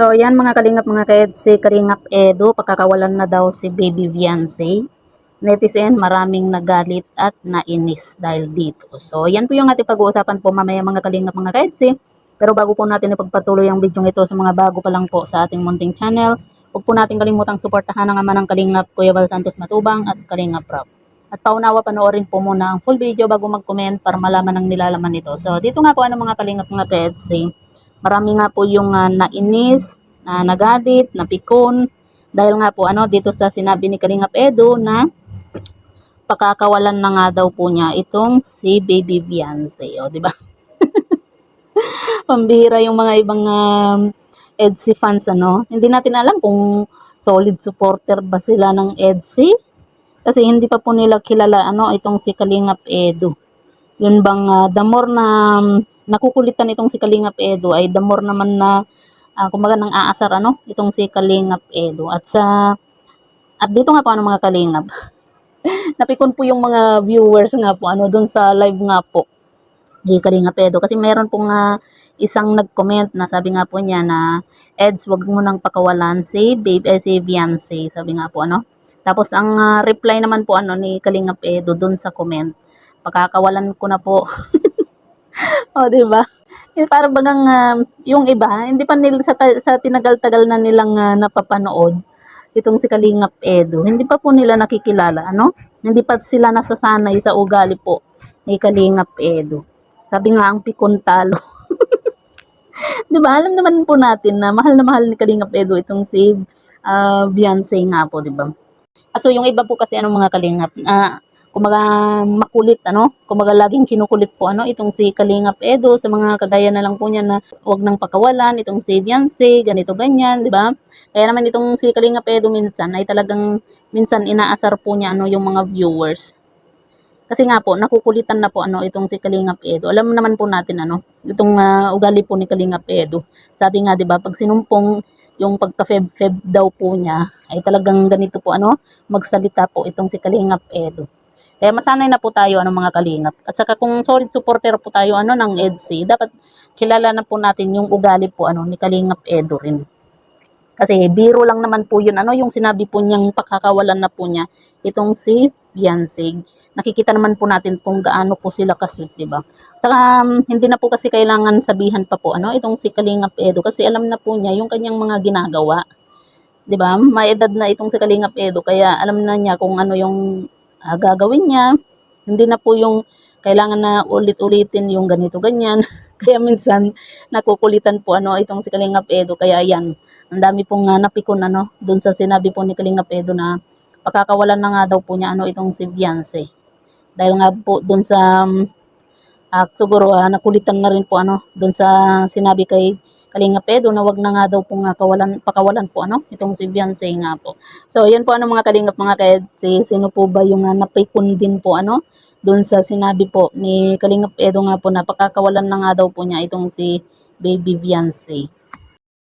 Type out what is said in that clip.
So, yan mga kalingap mga si Kalingap Edo, pagkakawalan na daw si Baby Viancy. Netizen, maraming nagalit at nainis dahil dito. So, yan po yung ating pag-uusapan po mamaya mga kalingap mga kaedsi. Pero bago po natin ipagpatuloy ang video ito sa mga bago pa lang po sa ating munting channel, huwag po natin kalimutang suportahan ang ama ng Kalingap, Kuya Val Santos Matubang at Kalingap Rob. At paunawa panoorin po muna ang full video bago mag-comment para malaman ang nilalaman nito. So, dito nga po mga kalingap mga kaedsi. Marami nga po yung nainis, nagalit, napikon dahil nga po dito sa sinabi ni Kalingap Edo na pakakawalan na nga daw po niya itong si Baby Viancy, di ba? Pambihira yung mga ibang EDSI fans Hindi natin alam kung solid supporter ba sila ng EDSI kasi hindi pa po nila kilala itong si Kalingap Edo. Yun bang the more na nakukulitan itong si Kalingap Edo ay the more naman na kumbaga nang aasar itong si Kalingap Edo. At dito nga po mga Kalingap. Napikon po yung mga viewers nga po doon sa live nga po ni Kalingap Edo kasi meron pong isang nag-comment na sabi nga po niya na Eds, wag mo nang pakawalan si si Viancy, sabi nga po Tapos ang reply naman po ni Kalingap Edo doon sa comment, pakakawalan ko na po. O, di ba? Parang bagang yung iba, hindi pa nila sa tinagal-tagal na nilang napapanood itong si Kalingap Edo. Hindi pa po nila nakikilala, Hindi pa sila nasasanay sa ugali po ni Kalingap Edo. Sabi nga ang pikon talo. 'Di ba? Alam naman po natin na mahal ni Kalingap Edo itong si Viancy nga po, 'di ba? So yung iba po kasi mga Kalingap, kumaga makulit kumaga laging kinukulit po itong si Kalingap Edo sa mga kagaya na lang po niya na wag nang pakawalan itong si Viancy, ganito ganyan, 'di ba? Kaya naman itong si Kalingap Edo minsan ay talagang minsan inaasar po niya yung mga viewers. Kasi nga po nakukulitan na po itong si Kalingap Edo. Alam naman po natin itong ugali po ni Kalingap Edo. Sabi nga 'di ba, pag sinumpong yung pagka-feb daw po niya ay talagang ganito po magsalita po itong si Kalingap Edo. Kaya masanay na po tayo mga Kalingap. At saka kung solid supporter po tayo ng EDSI, dapat kilala na po natin yung ugali po ni Kalingap Edo rin. Kasi biro lang naman po yun yung sinabi po niyang pakakawalan na po niya itong si Viancy. Nakikita naman po natin kung gaano po sila kasweet, di ba? Saka hindi na po kasi kailangan sabihan pa po itong si Kalingap Edo kasi alam na po niya yung kanyang mga ginagawa. Di ba? May edad na itong si Kalingap Edo kaya alam na niya kung ano yung gagawin niya. Hindi na po yung kailangan na ulit-ulitin yung ganito ganyan. Kaya minsan nakukulitan po itong si Kalingap Edo kaya yan. Ang dami pong napikon doon sa sinabi po ni Kalingap Edo na pakakawalan na nga daw po niya itong si Viancy. Dahil nga po doon sa siguro nakulitan na rin po doon sa sinabi kay Kalingap Edo na wag na nga daw pong pakawalan po itong si Viancy nga po. So yan po mga Kalingap mga kaedsi, sino po ba yung napikon din po doon sa sinabi po ni Kalingap Edo nga po na pakakawalan na nga daw po niya itong si Baby Viancy.